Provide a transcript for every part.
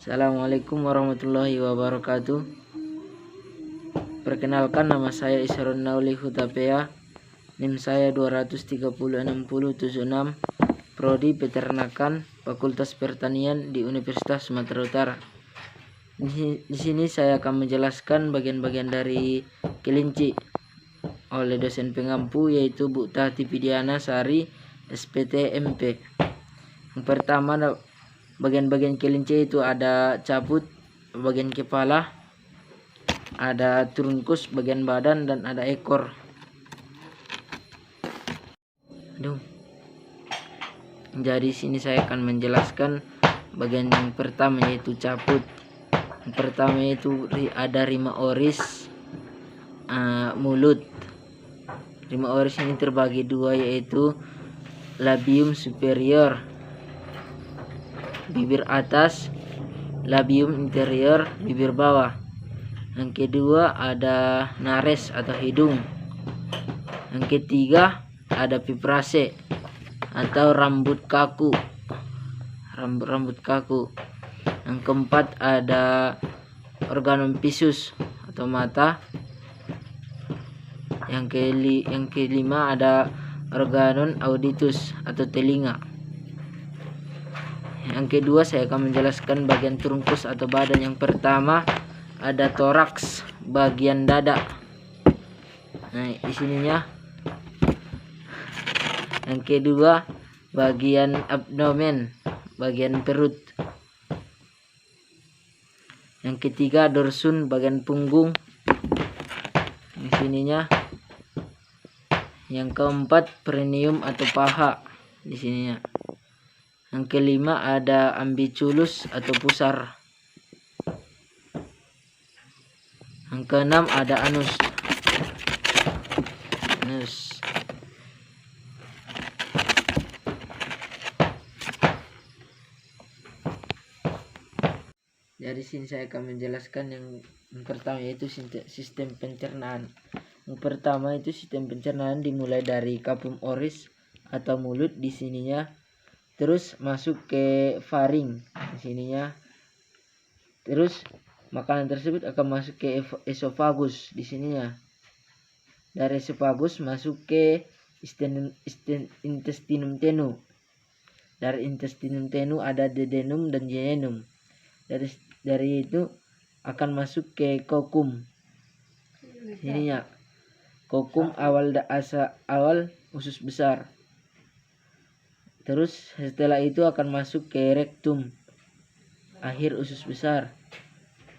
Assalamualaikum warahmatullahi wabarakatuh. Perkenalkan, nama saya Isharun Nauli Hutapea. NIM saya 2306076, Prodi Peternakan, Fakultas Pertanian di Universitas Sumatera Utara. Di sini saya akan menjelaskan bagian-bagian dari kelinci oleh dosen pengampu, yaitu Bu Tati Pidiana Sari, SPT MP. Yang pertama, bagian-bagian kelinci itu ada caput bagian kepala, ada trunkus bagian badan, dan ada ekor. Jadi sini saya akan menjelaskan bagian yang pertama, yaitu caput. Yang pertama itu ada rima oris mulut. Rima oris ini terbagi dua, yaitu labium superior bibir atas, labium interior bibir bawah. Yang kedua ada nares atau hidung. Yang ketiga ada piprase atau rambut kaku. Rambut kaku. Yang keempat ada organum pissus atau mata. Yang kelima ada organum auditus atau telinga. Yang kedua saya akan menjelaskan bagian trunkus atau badan. Yang pertama ada toraks, bagian dada. Nah, di sininya. Yang kedua bagian abdomen, bagian perut. Yang ketiga dorsun, bagian punggung. Di sininya. Yang keempat perineum atau paha. Di sininya. Yang kelima ada ambiculus atau pusar. Yang keenam ada anus. Dari sini saya akan menjelaskan yang pertama, yaitu sistem pencernaan. Yang pertama itu sistem pencernaan dimulai dari kapum oris atau mulut di sininya, terus masuk ke faring di sininya. Terus makanan tersebut akan masuk ke esofagus di sininya. Dari esofagus masuk ke intestinum tenu. Dari intestinum tenu ada duodenum dan jejunum. Dari itu akan masuk ke kokum. Ininya kokum awal usus besar. Terus setelah itu akan masuk ke rektum, akhir usus besar.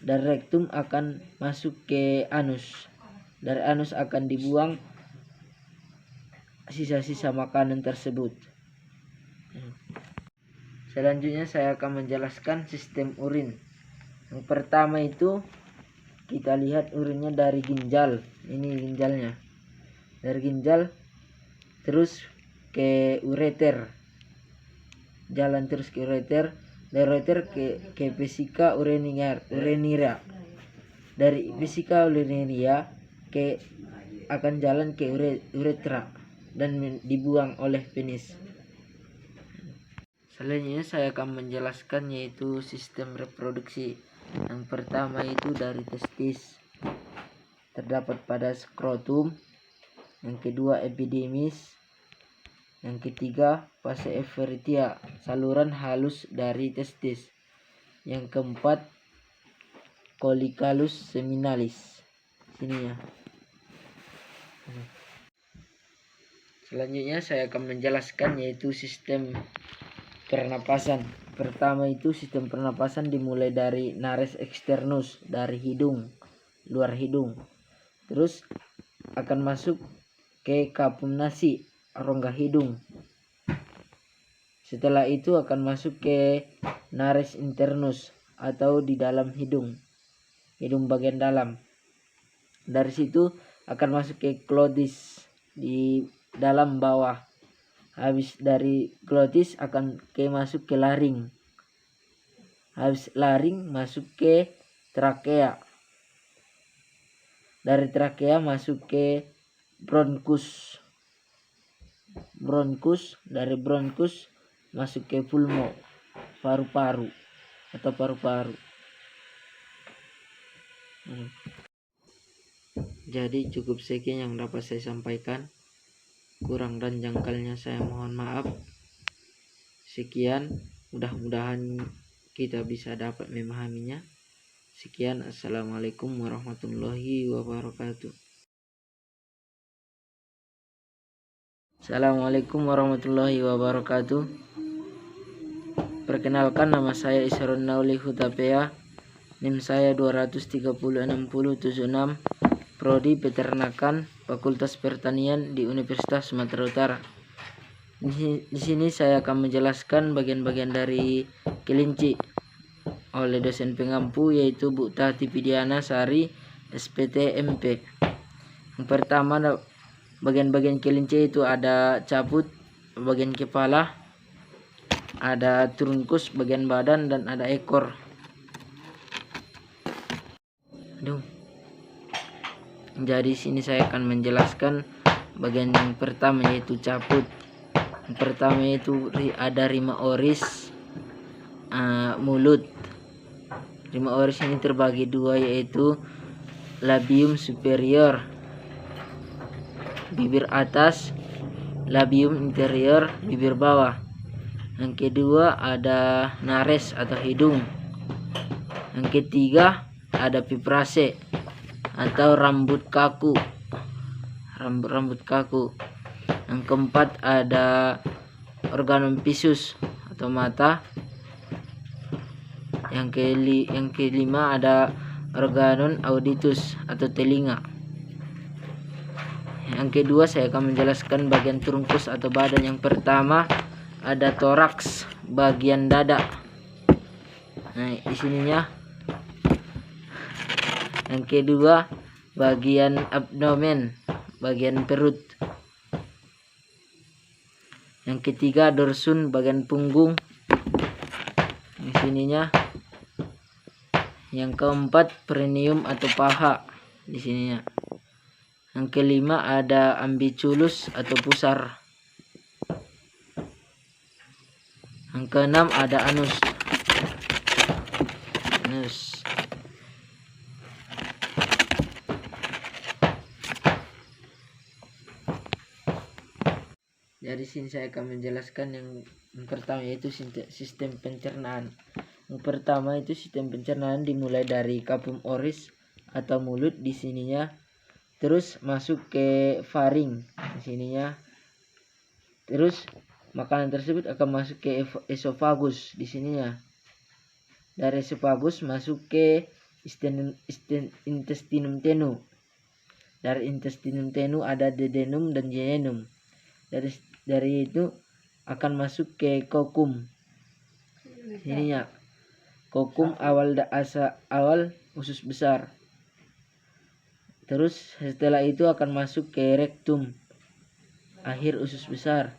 Dari rektum akan masuk ke anus. Dari anus akan dibuang sisa-sisa makanan tersebut. Selanjutnya saya akan menjelaskan sistem urin. Yang pertama itu kita lihat urinnya dari ginjal. Ini ginjalnya. Dari ginjal terus ke ureter. Jalan terus ke ureter. Dari ureter ke vesika urinira. Dari vesika urinira akan jalan ke uretra dan dibuang oleh penis. Selanjutnya saya akan menjelaskan yaitu sistem reproduksi. Yang pertama itu dari testis, terdapat pada skrotum. Yang kedua epidimis. Yang ketiga fase eferitia, saluran halus dari testis. Yang keempat collicalus seminalis. Sini ya. Selanjutnya saya akan menjelaskan yaitu sistem pernapasan. Pertama itu sistem pernapasan dimulai dari nares externus, dari hidung, luar hidung. Terus akan masuk ke kapum nasi, rongga hidung. Setelah itu akan masuk ke nares internus atau di dalam hidung bagian dalam. Dari situ akan masuk ke glotis di dalam bawah. Habis dari glotis akan masuk ke laring. Habis laring masuk ke trakea. Dari trakea masuk ke bronkus. Dari bronkus masuk ke pulmo, paru-paru. atau paru-paru. Jadi cukup sekian yang dapat saya sampaikan. Kurang dan janggalnya saya mohon maaf. Sekian, mudah-mudahan kita bisa dapat memahaminya. Sekian, assalamualaikum warahmatullahi wabarakatuh. Assalamualaikum warahmatullahi wabarakatuh. Perkenalkan, nama saya Isharun Nauli Hutapea. NIM saya 2306076, Prodi Peternakan, Fakultas Pertanian di Universitas Sumatera Utara. Di sini saya akan menjelaskan bagian-bagian dari kelinci oleh dosen pengampu, yaitu Bu Tati Pidiana Sari, SPT MP. Yang pertama, bagian-bagian kelinci itu ada caput, bagian kepala, ada trunkus, bagian badan, dan ada ekor. Jadi sini saya akan menjelaskan bagian yang pertama, yaitu caput. Yang pertama itu ada rima oris mulut. Rima oris ini terbagi dua, yaitu labium superior bibir atas, labium interior bibir bawah. Yang kedua ada nares atau hidung. Yang ketiga ada vibrase atau rambut kaku. Rambut kaku. Yang keempat ada organum pissus atau mata. Yang kelima ada organum auditus atau telinga. Yang kedua saya akan menjelaskan bagian trunkus atau badan. Yang pertama ada toraks, bagian dada. Nah, di sininya. Yang kedua bagian abdomen, bagian perut. Yang ketiga dorsum, bagian punggung. Di sininya. Yang keempat perineum atau paha. Di sininya. Yang kelima ada ambiculus atau pusar. Yang keenam ada anus. Dari sini saya akan menjelaskan yang pertama, yaitu sistem pencernaan. Yang pertama itu sistem pencernaan dimulai dari kapum oris atau mulut di sininya, terus masuk ke faring di sininya, terus makanan tersebut akan masuk ke esofagus di sininya. Dari esofagus masuk ke intestinum tenu. Dari intestinum tenu ada duodenum dan jejunum. Dari itu akan masuk ke kokum. Ininya kokum awal usus besar. Terus setelah itu akan masuk ke rektum, akhir usus besar.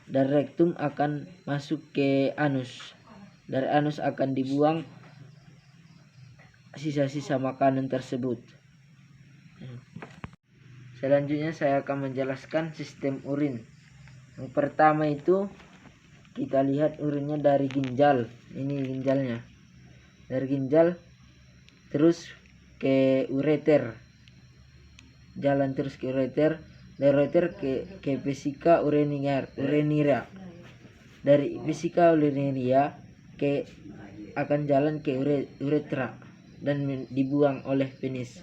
Dari rektum akan masuk ke anus. Dari anus akan dibuang sisa-sisa makanan tersebut. Selanjutnya saya akan menjelaskan sistem urin. Yang pertama itu kita lihat urinnya dari ginjal. Ini ginjalnya. Dari ginjal terus ke ureter. Jalan terus ke ureter. Dari ureter ke vesika urinira. Dari vesika urinira akan jalan ke uretra dan dibuang oleh penis.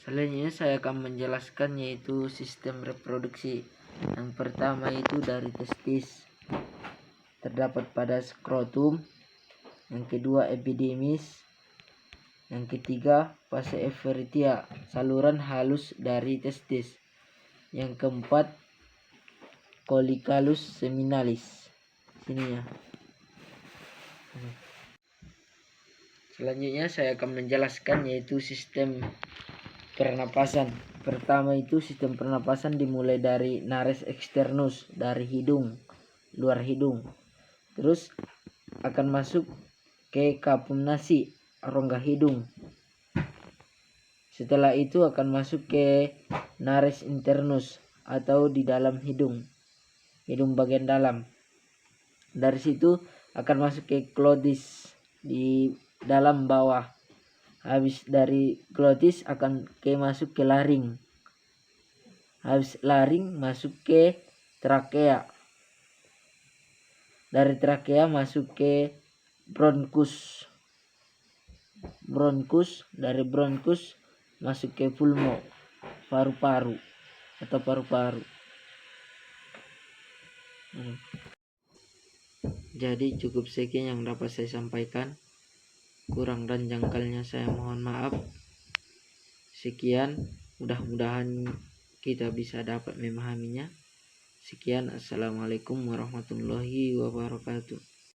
Selanjutnya saya akan menjelaskan yaitu sistem reproduksi. Yang pertama itu dari testis, terdapat pada skrotum. Yang kedua epidimis. Yang ketiga fase eferitia, saluran halus dari testis. Yang keempat collicalus seminalis. Sini ya. Selanjutnya saya akan menjelaskan yaitu sistem pernapasan. Pertama itu sistem pernapasan dimulai dari nares externus, dari hidung, luar hidung. Terus akan masuk ke kapum nasi, rongga hidung. Setelah itu akan masuk ke nares internus atau di dalam hidung bagian dalam. Dari situ akan masuk ke glotis di dalam bawah. Habis dari glotis akan masuk ke laring. Habis laring masuk ke trakea. Dari trakea masuk ke bronkus. Dari bronkus masuk ke pulmo, paru-paru atau paru-paru. Jadi cukup sekian yang dapat saya sampaikan. Kurang dan janggalnya saya mohon maaf. Sekian, mudah-mudahan kita bisa dapat memahaminya. Sekian, assalamualaikum warahmatullahi wabarakatuh.